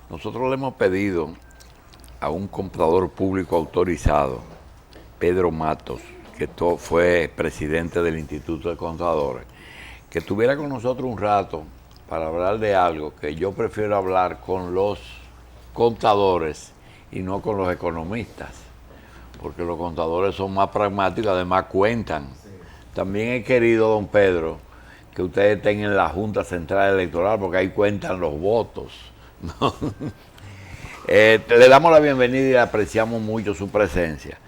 Nosotros le hemos pedido a un contador público autorizado, Pedro Matos, que fue presidente del Instituto de Contadores, que estuviera con nosotros un rato para hablar de algo que yo prefiero hablar con los contadores y no con los economistas, porque los contadores son más pragmáticos y además cuentan. También he querido, don Pedro, que ustedes estén en la Junta Central Electoral, porque ahí cuentan los votos, ¿no? Le damos la bienvenida y apreciamos mucho su presencia.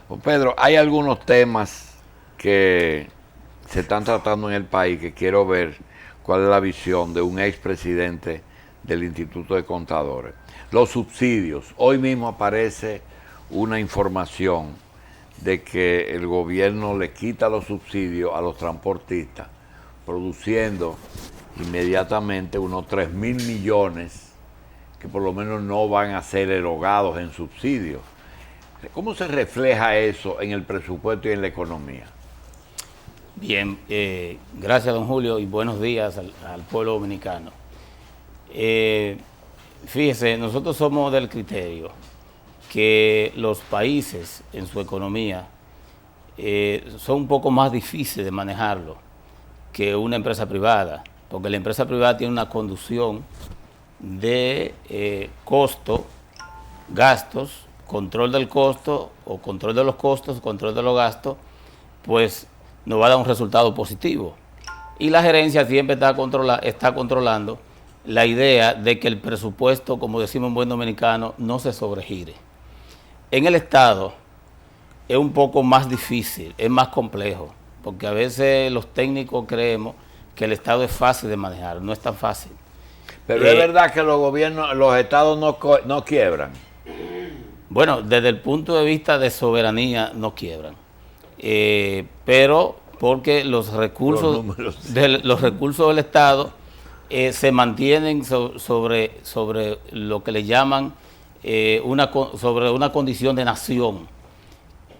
Don Pedro, hay algunos temas que se están tratando en el país que quiero ver cuál es la visión de un expresidente del Instituto de Contadores. Los subsidios. Hoy mismo aparece una información de que el gobierno le quita los subsidios a los transportistas, produciendo inmediatamente unos 3.000 millones que por lo menos no van a ser erogados en subsidios. ¿Cómo se refleja eso en el presupuesto y en la economía? Bien, gracias don Julio y buenos días al pueblo dominicano. Fíjese, nosotros somos del criterio que los países en su economía son un poco más difíciles de manejarlo que una empresa privada, porque la empresa privada tiene una conducción de costo, gastos, control del costo o control de los costos, control de los gastos, pues nos va a dar un resultado positivo. Y la gerencia siempre está controlando la idea de que el presupuesto, como decimos en buen dominicano, no se sobregire. En el Estado es un poco más difícil, es más complejo, porque a veces los técnicos creemos que el Estado es fácil de manejar, no es tan fácil. Pero es verdad que los gobiernos, los estados no quiebran. Bueno, desde el punto de vista de soberanía no quiebran, pero porque los recursos del Estado se mantienen sobre lo que le llaman sobre una condición de nación.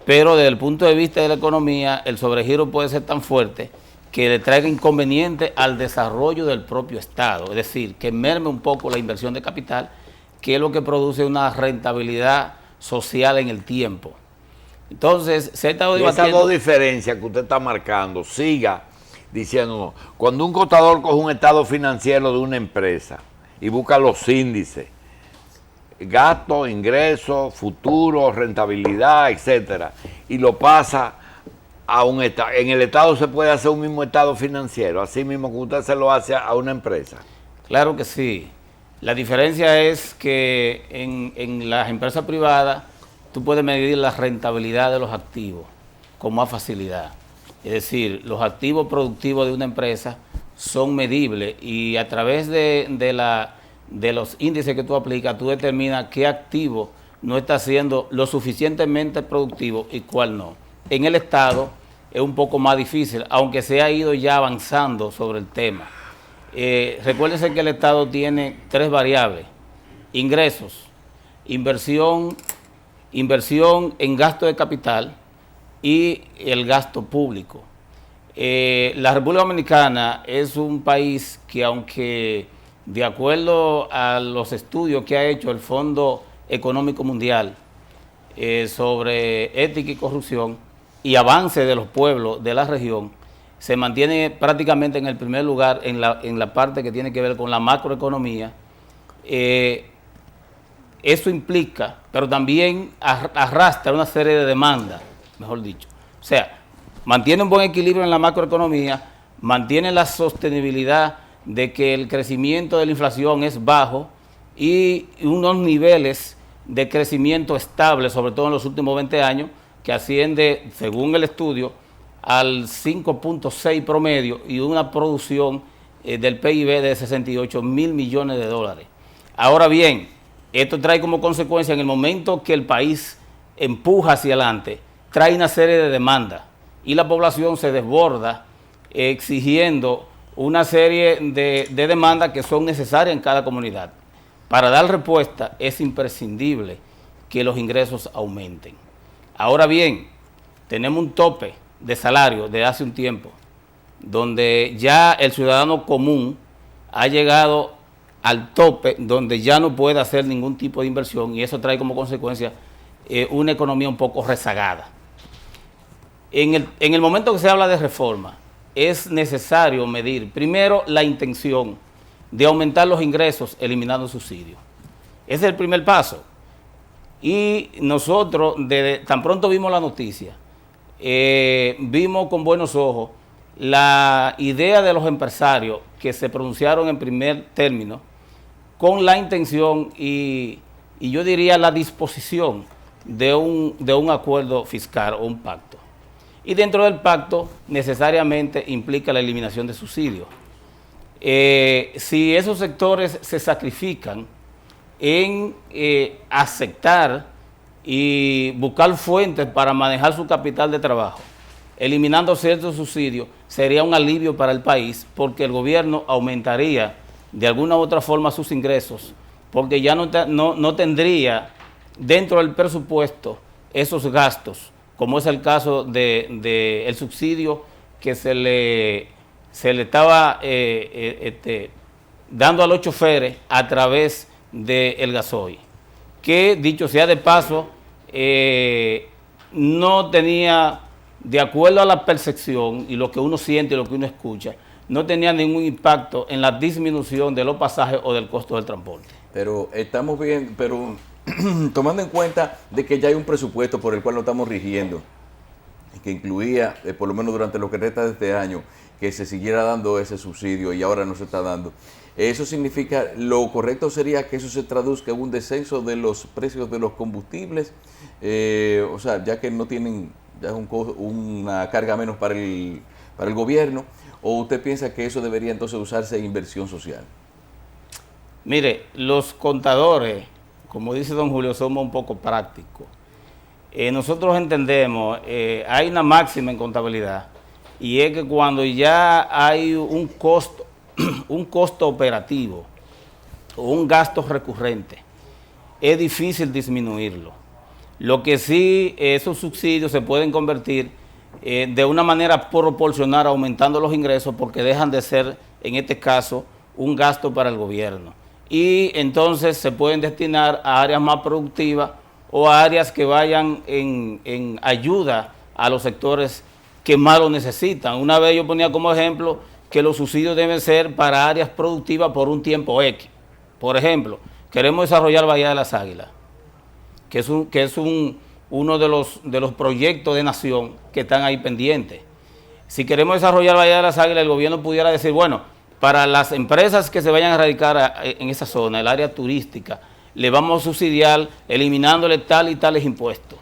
Pero desde el punto de vista de la economía, el sobregiro puede ser tan fuerte que le traiga inconveniente al desarrollo del propio Estado, es decir, que merme un poco la inversión de capital, que es lo que produce una rentabilidad social en el tiempo. Entonces, se ha estado debatiendo. Esas dos diferencias que usted está marcando, siga diciéndonos, cuando un contador coge un estado financiero de una empresa y busca los índices, gasto, ingreso, futuro, rentabilidad, etcétera, y lo pasa a un estado. En el estado se puede hacer un mismo estado financiero, así mismo que usted se lo hace a una empresa. Claro que sí. La diferencia es que en las empresas privadas tú puedes medir la rentabilidad de los activos con más facilidad. Es decir, los activos productivos de una empresa son medibles y a través de los índices que tú aplicas, tú determinas qué activo no está siendo lo suficientemente productivo y cuál no. En el Estado es un poco más difícil, aunque se ha ido ya avanzando sobre el tema. Recuérdense que el Estado tiene tres variables: ingresos, inversión en gasto de capital y el gasto público. La República Dominicana es un país que, aunque de acuerdo a los estudios que ha hecho el Fondo Económico Mundial sobre ética y corrupción y avance de los pueblos de la región, se mantiene prácticamente en el primer lugar en la parte que tiene que ver con la macroeconomía. Eso implica, pero también arrastra una serie de demandas, mejor dicho. O sea, mantiene un buen equilibrio en la macroeconomía, mantiene la sostenibilidad de que el crecimiento de la inflación es bajo y unos niveles de crecimiento estable, sobre todo en los últimos 20 años, que asciende, según el estudio, al 5.6 promedio y una producción del PIB de 68.000 millones de dólares. Ahora bien, esto trae como consecuencia, en el momento que el país empuja hacia adelante, trae una serie de demandas y la población se desborda exigiendo una serie de demandas que son necesarias en cada comunidad. Para dar respuesta es imprescindible que los ingresos aumenten. Ahora bien, tenemos un tope de salario de hace un tiempo, donde ya el ciudadano común ha llegado al tope donde ya no puede hacer ningún tipo de inversión y eso trae como consecuencia una economía un poco rezagada. En el momento que se habla de reforma, es necesario medir primero la intención de aumentar los ingresos eliminando subsidios. Ese es el primer paso. Y nosotros, tan pronto vimos la noticia, vimos con buenos ojos la idea de los empresarios que se pronunciaron en primer término con la intención y yo diría la disposición de un acuerdo fiscal o un pacto. Y dentro del pacto necesariamente implica la eliminación de subsidios. Si esos sectores se sacrifican en aceptar y buscar fuentes para manejar su capital de trabajo, eliminando ciertos subsidios, sería un alivio para el país porque el gobierno aumentaría de alguna u otra forma sus ingresos, porque ya no tendría dentro del presupuesto esos gastos, como es el caso del subsidio que se le estaba dando a los choferes a través del gasoil, que dicho sea de paso, no tenía, de acuerdo a la percepción y lo que uno siente y lo que uno escucha, no tenía ningún impacto en la disminución de los pasajes o del costo del transporte. Pero estamos bien, pero tomando en cuenta de que ya hay un presupuesto por el cual nos estamos rigiendo, que incluía, por lo menos durante lo que resta de este año, que se siguiera dando ese subsidio y ahora no se está dando. Eso significa, lo correcto sería que eso se traduzca en un descenso de los precios de los combustibles, o sea, ya que no tienen, ya es una carga menos para el gobierno, o usted piensa que eso debería entonces usarse en inversión social. Mire, los contadores, como dice don Julio, somos un poco prácticos. Nosotros entendemos, hay una máxima en contabilidad, y es que cuando ya hay un costo operativo o un gasto recurrente, es difícil disminuirlo. Lo que sí, esos subsidios se pueden convertir de una manera proporcional aumentando los ingresos porque dejan de ser, en este caso, un gasto para el gobierno. Y entonces se pueden destinar a áreas más productivas o a áreas que vayan en ayuda a los sectores que más lo necesitan. Una vez yo ponía como ejemplo que los subsidios deben ser para áreas productivas por un tiempo X. Por ejemplo, queremos desarrollar Bahía de las Águilas, que es uno de los proyectos de nación que están ahí pendientes. Si queremos desarrollar Bahía de las Águilas, el gobierno pudiera decir, bueno, para las empresas que se vayan a radicar en esa zona, el área turística, le vamos a subsidiar eliminándole tal y tales impuestos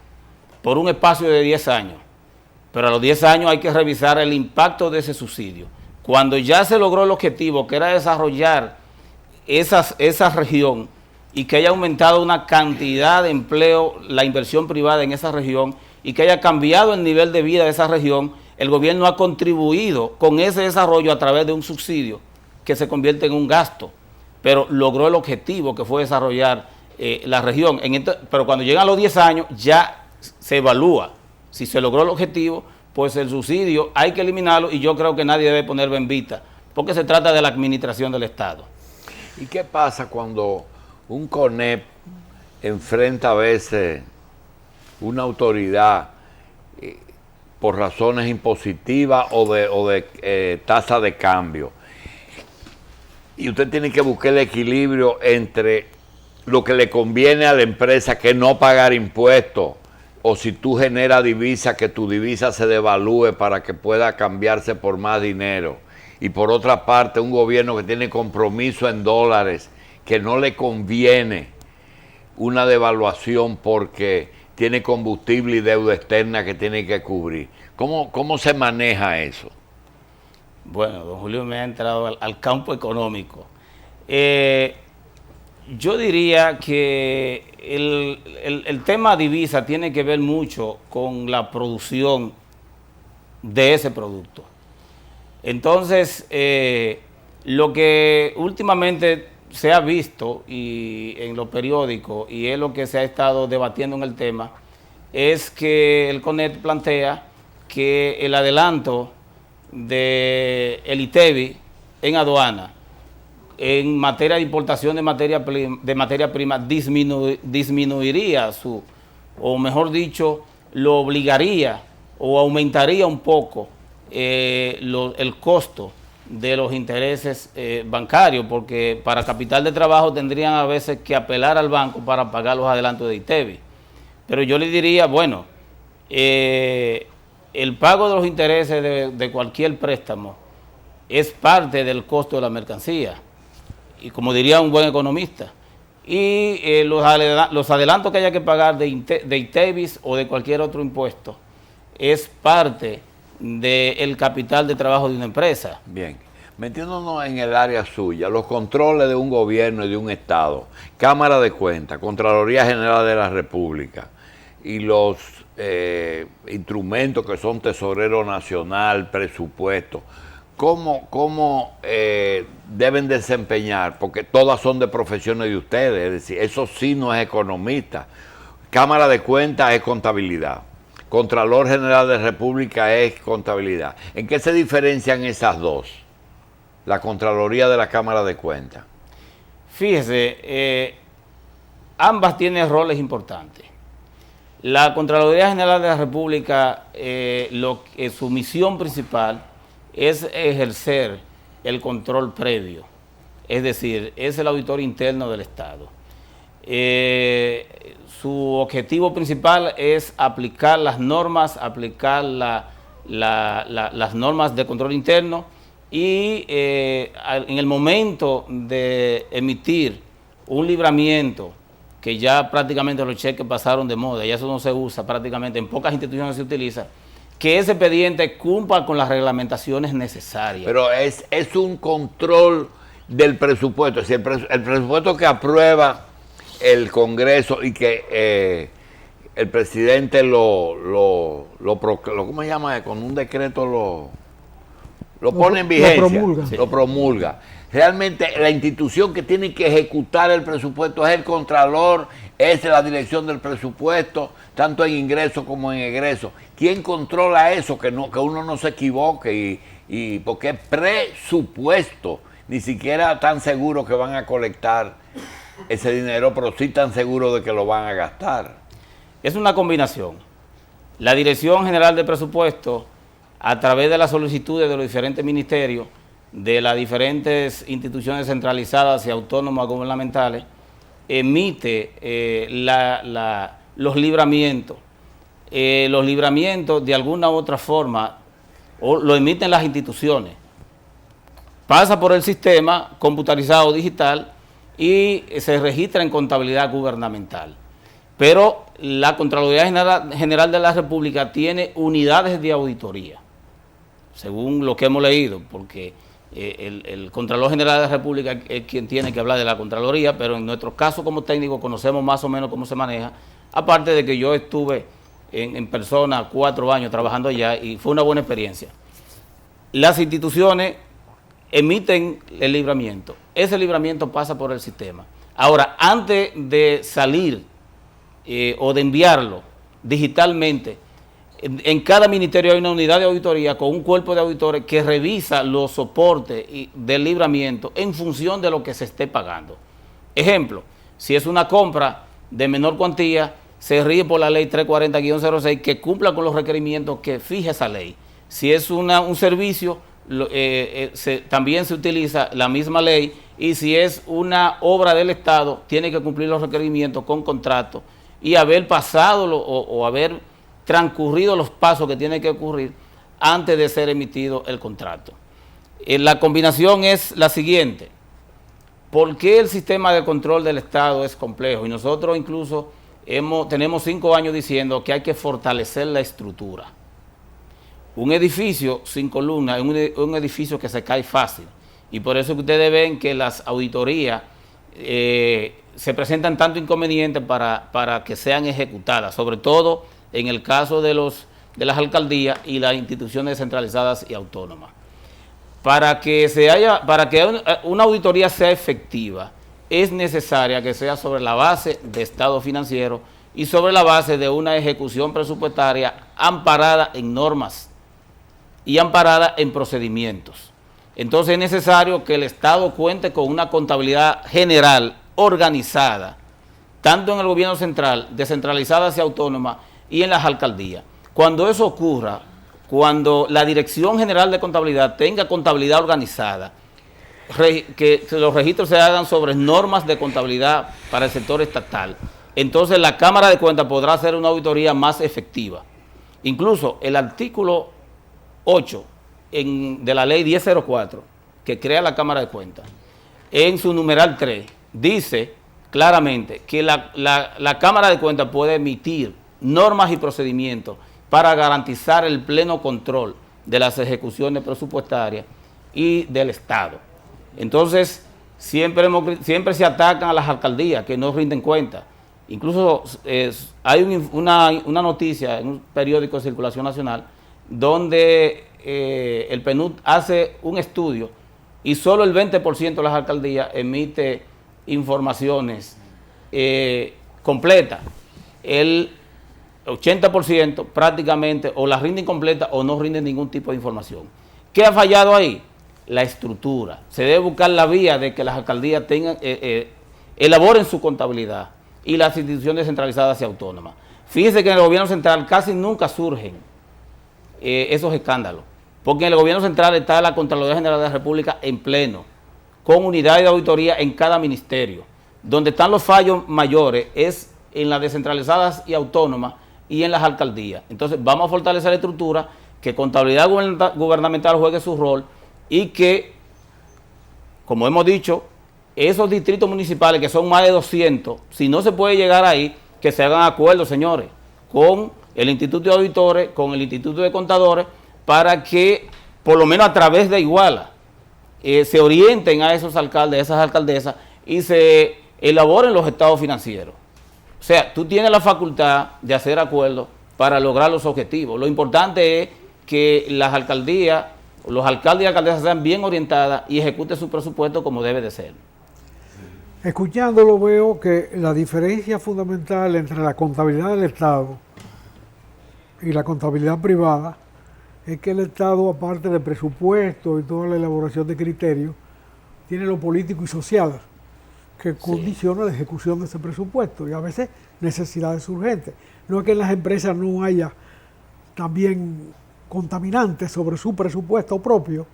por un espacio de 10 años. Pero a los 10 años hay que revisar el impacto de ese subsidio. Cuando ya se logró el objetivo, que era desarrollar esa región y que haya aumentado una cantidad de empleo, la inversión privada en esa región y que haya cambiado el nivel de vida de esa región, el gobierno ha contribuido con ese desarrollo a través de un subsidio que se convierte en un gasto, pero logró el objetivo que fue desarrollar la región. Pero cuando llegan los 10 años ya se evalúa si se logró el objetivo, pues el subsidio hay que eliminarlo y yo creo que nadie debe poner bembita, porque se trata de la administración del Estado. ¿Y qué pasa cuando un CONEP enfrenta a veces una autoridad por razones impositivas o de tasa de cambio? Y usted tiene que buscar el equilibrio entre lo que le conviene a la empresa, que no pagar impuestos, o si tú generas divisa, que tu divisa se devalúe para que pueda cambiarse por más dinero. Y por otra parte, un gobierno que tiene compromiso en dólares, que no le conviene una devaluación porque tiene combustible y deuda externa que tiene que cubrir. ¿Cómo se maneja eso? Bueno, don Julio me ha entrado al campo económico. Yo diría que el tema divisa tiene que ver mucho con la producción de ese producto. Entonces, lo que últimamente se ha visto y en los periódicos, y es lo que se ha estado debatiendo en el tema, es que el CONEP plantea que el adelanto del ITEBI en aduana en materia de importación de materia prima disminuiría o mejor dicho, lo obligaría o aumentaría un poco el costo de los intereses bancarios, porque para capital de trabajo tendrían a veces que apelar al banco para pagar los adelantos de ITEVI. Pero yo le diría, bueno, el pago de los intereses de cualquier préstamo es parte del costo de la mercancía, y como diría un buen economista, y los adelantos que haya que pagar de ITEVIS o de cualquier otro impuesto es parte del capital de trabajo de una empresa. Bien, metiéndonos en el área suya, los controles de un gobierno y de un Estado, Cámara de Cuentas, Contraloría General de la República y los instrumentos que son Tesorero Nacional, presupuesto, ¿cómo deben desempeñar? Porque todas son de profesiones de ustedes, es decir, eso sí no es economista. Cámara de Cuentas es contabilidad. Contralor General de la República es contabilidad. ¿En qué se diferencian esas dos? La Contraloría de la Cámara de Cuentas. Fíjese, ambas tienen roles importantes. La Contraloría General de la República, su misión principal es ejercer el control previo, es decir, es el auditor interno del Estado. Su objetivo principal es aplicar las normas, aplicar las normas de control interno y en el momento de emitir un libramiento, que ya prácticamente los cheques pasaron de moda, ya eso no se usa prácticamente, en pocas instituciones se utiliza, que ese expediente cumpla con las reglamentaciones necesarias. Pero es un control del presupuesto, es decir, el presupuesto que aprueba el Congreso y que el presidente ¿cómo se llama? Con un decreto lo pone en vigencia, lo promulga. Realmente la institución que tiene que ejecutar el presupuesto es el Contralor, es la dirección del presupuesto, tanto en ingreso como en egreso. ¿Quién controla eso? Que uno no se equivoque y porque es presupuesto, ni siquiera tan seguro que van a colectar ese dinero, pero sí tan seguro de que lo van a gastar. Es una combinación. La Dirección General de Presupuesto, a través de las solicitudes de los diferentes ministerios, de las diferentes instituciones centralizadas y autónomas gubernamentales, emite los libramientos. Los libramientos, de alguna u otra forma, lo emiten las instituciones. Pasa por el sistema computarizado digital y se registra en contabilidad gubernamental. Pero la Contraloría General de la República tiene unidades de auditoría, según lo que hemos leído, porque el Contralor General de la República es quien tiene que hablar de la Contraloría, pero en nuestro caso como técnico conocemos más o menos cómo se maneja, aparte de que yo estuve en persona 4 años trabajando allá y fue una buena experiencia. Las instituciones emiten el libramiento. Ese libramiento pasa por el sistema. Ahora, antes de salir o de enviarlo digitalmente, en cada ministerio hay una unidad de auditoría con un cuerpo de auditores que revisa los soportes del libramiento en función de lo que se esté pagando. Ejemplo, si es una compra de menor cuantía, se rige por la ley 340-06 que cumpla con los requerimientos que fija esa ley. Si es un servicio, también se utiliza la misma ley, y si es una obra del Estado, tiene que cumplir los requerimientos con contrato y haber pasado o haber transcurrido los pasos que tiene que ocurrir antes de ser emitido el contrato. La combinación es la siguiente. ¿Por qué el sistema de control del Estado es complejo? Y nosotros incluso tenemos 5 años diciendo que hay que fortalecer la estructura. Un edificio sin columnas es un edificio que se cae fácil. Y por eso que ustedes ven que las auditorías se presentan tanto inconvenientes para que sean ejecutadas, sobre todo en el caso de las alcaldías y las instituciones descentralizadas y autónomas. Para que una auditoría sea efectiva, es necesaria que sea sobre la base de estado financiero y sobre la base de una ejecución presupuestaria amparada en normas y amparada en procedimientos. Entonces es necesario que el Estado cuente con una contabilidad general, organizada, tanto en el gobierno central, descentralizada hacia autónoma y en las alcaldías. Cuando eso ocurra, cuando la Dirección General de Contabilidad tenga contabilidad organizada, que los registros se hagan sobre normas de contabilidad para el sector estatal, entonces la Cámara de Cuentas podrá hacer una auditoría más efectiva. Incluso el artículo 8 de la ley 1004, que crea la Cámara de Cuentas, en su numeral 3, dice claramente que la Cámara de Cuentas puede emitir normas y procedimientos para garantizar el pleno control de las ejecuciones presupuestarias y del Estado. Entonces, siempre se atacan a las alcaldías que no rinden cuenta. Incluso hay una noticia en un periódico de circulación nacional donde el PNUD hace un estudio y solo el 20% de las alcaldías emite informaciones completas. El 80% prácticamente o las rinden completa o no rinden ningún tipo de información. ¿Qué ha fallado ahí? La estructura. Se debe buscar la vía de que las alcaldías elaboren su contabilidad y las instituciones centralizadas y autónomas. Fíjense que en el gobierno central casi nunca surgen esos escándalos, porque en el gobierno central está la Contraloría General de la República en pleno, con unidades de auditoría en cada ministerio. Donde están los fallos mayores es en las descentralizadas y autónomas y en las alcaldías. Entonces vamos a fortalecer la estructura, que contabilidad gubernamental juegue su rol y que, como hemos dicho, esos distritos municipales, que son más de 200, si no se puede llegar ahí, que se hagan acuerdos, señores, con el Instituto de Auditores, con el Instituto de Contadores, para que, por lo menos a través de Iguala, se orienten a esos alcaldes, a esas alcaldesas, y se elaboren los estados financieros. O sea, tú tienes la facultad de hacer acuerdos para lograr los objetivos. Lo importante es que las alcaldías, los alcaldes y alcaldesas sean bien orientadas y ejecuten su presupuesto como debe de ser. Escuchándolo veo que la diferencia fundamental entre la contabilidad del Estado y la contabilidad privada es que el Estado, aparte de presupuesto y toda la elaboración de criterios, tiene lo político y social, que condiciona la ejecución de ese presupuesto y a veces necesidades urgentes. No es que en las empresas no haya también contaminantes sobre su presupuesto propio,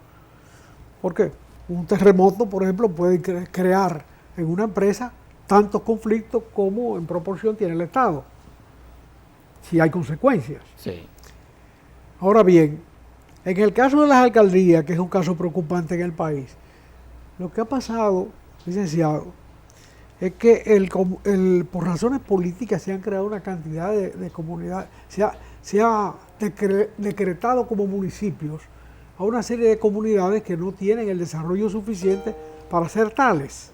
porque un terremoto, por ejemplo, puede crear en una empresa tantos conflictos como en proporción tiene el Estado, si hay consecuencias. Sí. Ahora bien, en el caso de las alcaldías, que es un caso preocupante en el país, lo que ha pasado, licenciado, es que por razones políticas se han creado una cantidad de comunidades, se ha decretado como municipios a una serie de comunidades que no tienen el desarrollo suficiente para ser tales.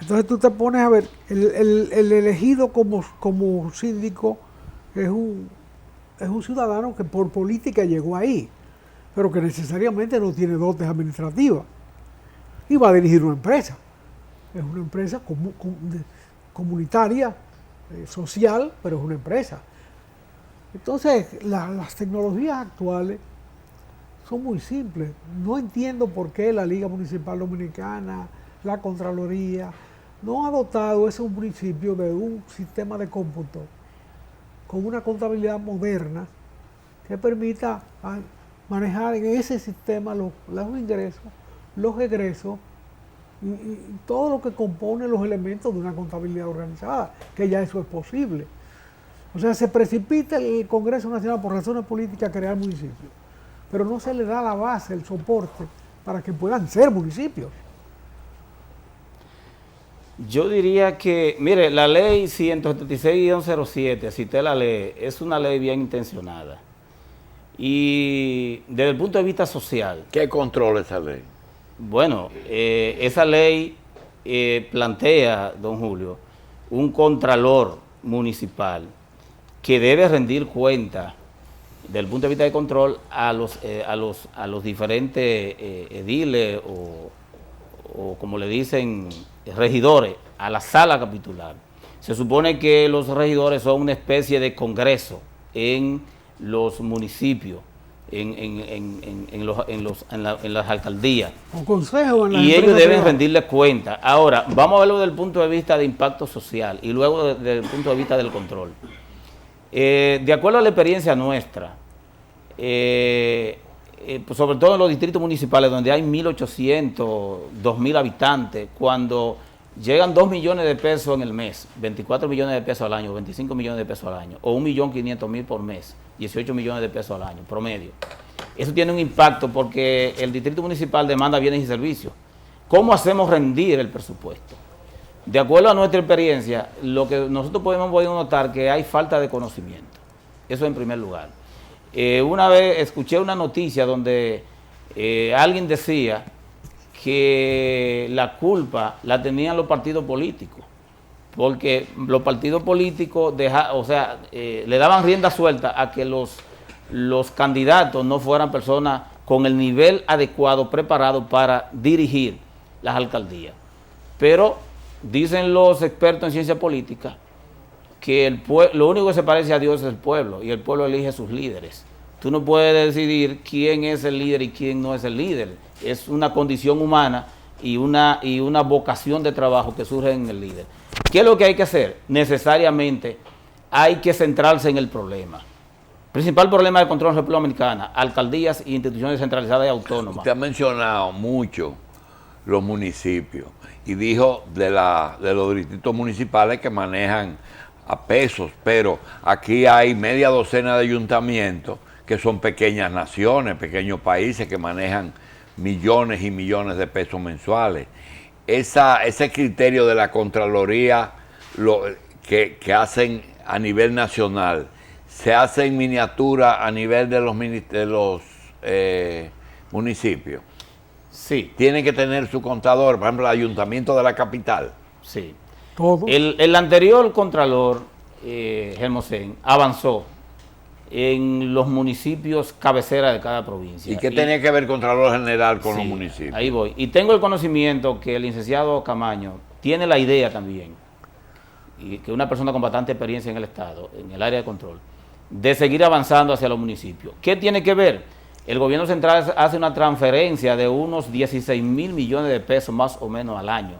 Entonces tú te pones a ver, el elegido como síndico es un ciudadano que por política llegó ahí, pero que necesariamente no tiene dotes administrativas y va a dirigir una empresa. Es una empresa comunitaria, social, pero es una empresa. Entonces, las tecnologías actuales son muy simples. No entiendo por qué la Liga Municipal Dominicana, la Contraloría, no ha dotado esos municipios de un sistema de cómputo con una contabilidad moderna que permita manejar en ese sistema los ingresos, los egresos, y todo lo que compone los elementos de una contabilidad organizada, que ya eso es posible. O sea, se precipita el Congreso Nacional por razones políticas a crear municipios, pero no se le da la base, el soporte para que puedan ser municipios. Yo diría que, mire, la ley 176-07, si usted la lee, es una ley bien intencionada. Y desde el punto de vista social. ¿Qué controla esa ley? Bueno, esa ley plantea, don Julio, un contralor municipal que debe rendir cuenta desde el punto de vista de control a los diferentes ediles o como le dicen, regidores, a la sala capitular. Se supone que los regidores son una especie de congreso en los municipios en las alcaldías. O consejos en las Y ellos empresas deben privadas. rendirle cuenta. Ahora, vamos a verlo desde el punto de vista de impacto social y luego desde el punto de vista del control. De acuerdo a la experiencia nuestra, pues sobre todo en los distritos municipales donde hay 1.800, 2.000 habitantes, cuando llegan 2 millones de pesos en el mes, 24 millones de pesos al año, 25 millones de pesos al año, o 1.500.000 por mes, 18 millones de pesos al año, promedio. Eso tiene un impacto porque el distrito municipal demanda bienes y servicios. ¿Cómo hacemos rendir el presupuesto? De acuerdo a nuestra experiencia, lo que nosotros podemos notar que hay falta de conocimiento. Eso en primer lugar. Una vez escuché una noticia donde alguien decía que la culpa la tenían los partidos políticos, porque los partidos políticos le daban rienda suelta a que los candidatos no fueran personas con el nivel adecuado, preparado para dirigir las alcaldías. Pero dicen los expertos en ciencia política que lo único que se parece a Dios es el pueblo, y el pueblo elige sus líderes. Tú no puedes decidir quién es el líder y quién no es el líder. Es una condición humana y una vocación de trabajo que surge en el líder. ¿Qué es lo que hay que hacer? Necesariamente hay que centrarse en el problema. Principal problema del control en la República Dominicana: alcaldías y instituciones centralizadas y autónomas. Usted ha mencionado mucho los municipios y dijo de los distritos municipales que manejan a pesos, pero aquí hay media docena de ayuntamientos que son pequeñas naciones, pequeños países que manejan millones y millones de pesos mensuales. Ese criterio de la Contraloría que hacen a nivel nacional, se hace en miniatura a nivel de los municipios. Sí. Tiene que tener su contador, por ejemplo, el ayuntamiento de la capital. Sí. Todo. El anterior Contralor, Hermosén, avanzó en los municipios cabecera de cada provincia. ¿Y qué tenía que ver el Contralor General con los Sí, municipios? ahí voy. Y tengo el conocimiento que el licenciado Camaño tiene la idea también, y que una persona con bastante experiencia en el Estado, en el área de control, de seguir avanzando hacia los municipios. ¿Qué tiene que ver? El gobierno central hace una transferencia de unos 16.000 millones de pesos más o menos al año,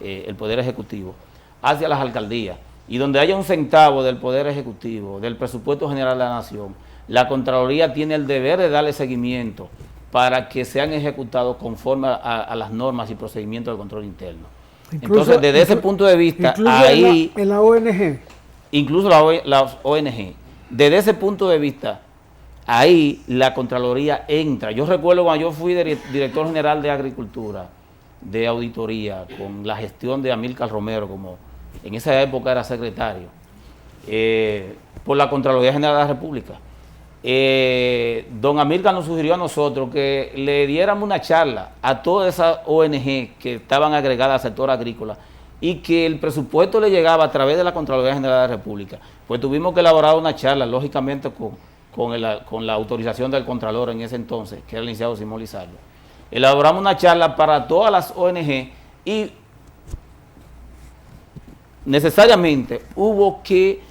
el Poder Ejecutivo, hacia las alcaldías. Y donde haya un centavo del Poder Ejecutivo, del presupuesto general de la Nación, la Contraloría tiene el deber de darle seguimiento para que sean ejecutados conforme a las normas y procedimientos del control interno. Entonces, desde ese punto de vista, ahí... En la ONG. Incluso las ONG. Desde ese punto de vista, ahí la Contraloría entra. Yo recuerdo cuando yo fui director general de Agricultura, de Auditoría, con la gestión de Amílcar Romero, como en esa época era secretario, por la Contraloría General de la República. Don Amílcar nos sugirió a nosotros que le diéramos una charla a todas esas ONG que estaban agregadas al sector agrícola y que el presupuesto le llegaba a través de la Contraloría General de la República. Pues tuvimos que elaborar una charla, lógicamente con la autorización del Contralor en ese entonces, que era el licenciado Simón Lizardo. Elaboramos una charla para todas las ONG y necesariamente hubo que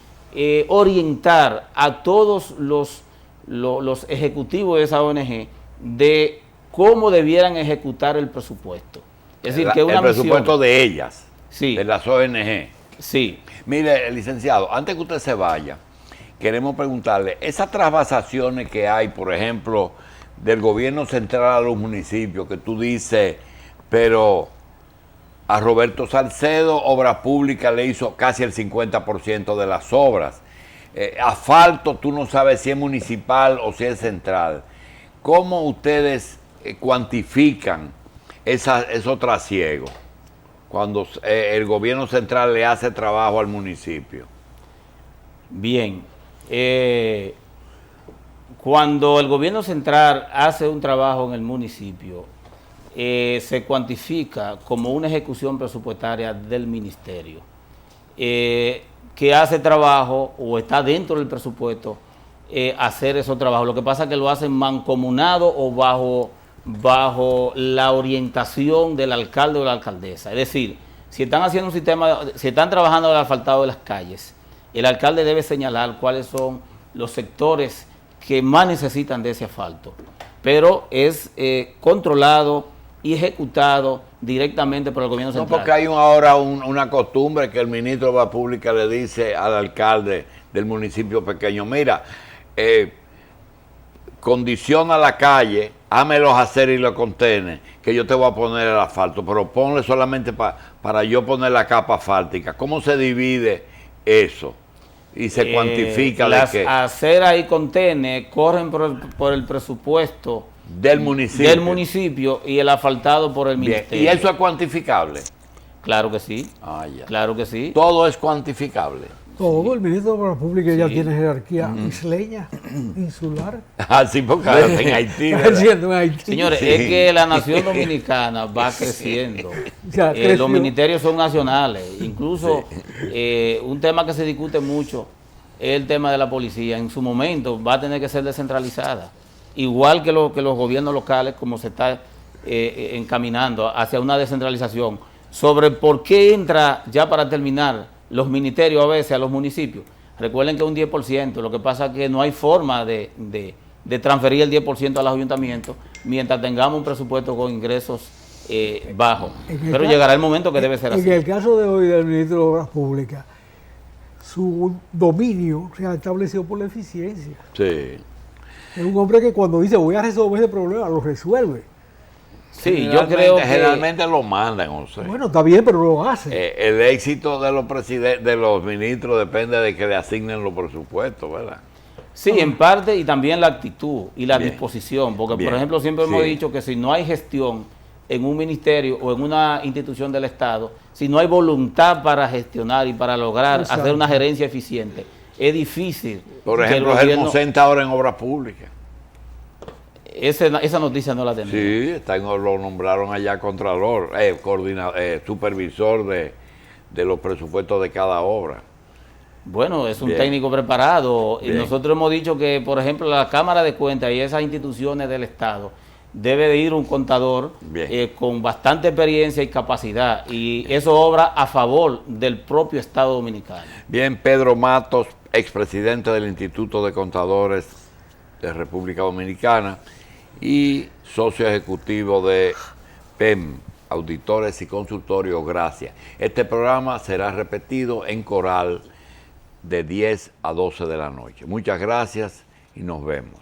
orientar a todos los ejecutivos de esa ONG de cómo debieran ejecutar el presupuesto. Es decir, que una el presupuesto misión, de ellas, sí, de las ONG. sí. Mire, licenciado, antes que usted se vaya, queremos preguntarle, esas trasvasaciones que hay, por ejemplo, del gobierno central a los municipios, que tú dices, pero a Roberto Salcedo, Obras Públicas le hizo casi el 50% de las obras. Asfalto, tú no sabes si es municipal o si es central. ¿Cómo ustedes cuantifican esos trasiegos cuando el gobierno central le hace trabajo al municipio? Bien. Cuando el gobierno central hace un trabajo en el municipio, se cuantifica como una ejecución presupuestaria del ministerio, que hace trabajo o está dentro del presupuesto hacer esos trabajos. Lo que pasa es que lo hacen mancomunado o bajo la orientación del alcalde o la alcaldesa. Es decir, si están haciendo un sistema, si están trabajando el asfaltado de las calles, el alcalde debe señalar cuáles son los sectores que más necesitan de ese asfalto, pero es controlado y ejecutado directamente por el gobierno No, central. porque hay ahora una costumbre que el ministro de Obras Públicas le dice al alcalde del municipio pequeño, mira, condiciona la calle, hazme los aceros y los contenes, que yo te voy a poner el asfalto, pero ponle solamente para yo poner la capa asfáltica. ¿Cómo se divide eso? Y se cuantifica de las qué. aceras y contenes corren por el presupuesto Del municipio. y el asfaltado por el Bien, ministerio. ¿y eso es cuantificable? Claro que sí, Ah, ya. claro que sí. Todo es cuantificable. Todo, el ministro de Obras Públicas ya Sí. tiene jerarquía isleña, insular. Así porque ahora en Haití. Está ¿verdad? haciendo en Haití. Señores, Sí. es que la nación dominicana va creciendo. Ya, creció. Los ministerios son nacionales. Incluso un tema que se discute mucho es el tema de la policía. En su momento va a tener que ser descentralizada. Igual que los gobiernos locales, como se está encaminando hacia una descentralización. Sobre por qué entra, ya para terminar, los ministerios a veces a los municipios. Recuerden que es un 10%. Lo que pasa es que no hay forma de transferir el 10% a los ayuntamientos mientras tengamos un presupuesto con ingresos bajos. Pero llegará el momento que debe ser así. En el caso de hoy del ministro de Obras Públicas, su dominio se ha establecido por la eficiencia. Sí. Es un hombre que cuando dice voy a resolver ese problema, lo resuelve. Sí, yo creo que... Generalmente lo mandan, José. Bueno, está bien, pero lo hace. El éxito de los de los ministros depende de que le asignen los presupuestos, ¿verdad? Sí, en parte, y también la actitud y la Bien. disposición, porque Bien. por ejemplo siempre hemos Sí. dicho que si no hay gestión en un ministerio o en una institución del Estado, si no hay voluntad para gestionar y para lograr Exacto. hacer una gerencia eficiente, es difícil. Por que el ejemplo, gobierno- Hermosenta ahora en Obras Públicas. esa noticia no la tenemos. Sí, lo nombraron allá contralor, supervisor de los presupuestos de cada obra. Bueno, es un Bien. técnico preparado. Y Bien. nosotros hemos dicho que, por ejemplo, la Cámara de Cuentas y esas instituciones del Estado debe de ir un contador Bien. con bastante experiencia y capacidad. Y eso obra a favor del propio Estado dominicano. Bien, Pedro Matos, expresidente del Instituto de Contadores de República Dominicana y socio ejecutivo de PEM, Auditores y Consultorios, gracias. Este programa será repetido en Coral de 10 a 12 de la noche. Muchas gracias y nos vemos.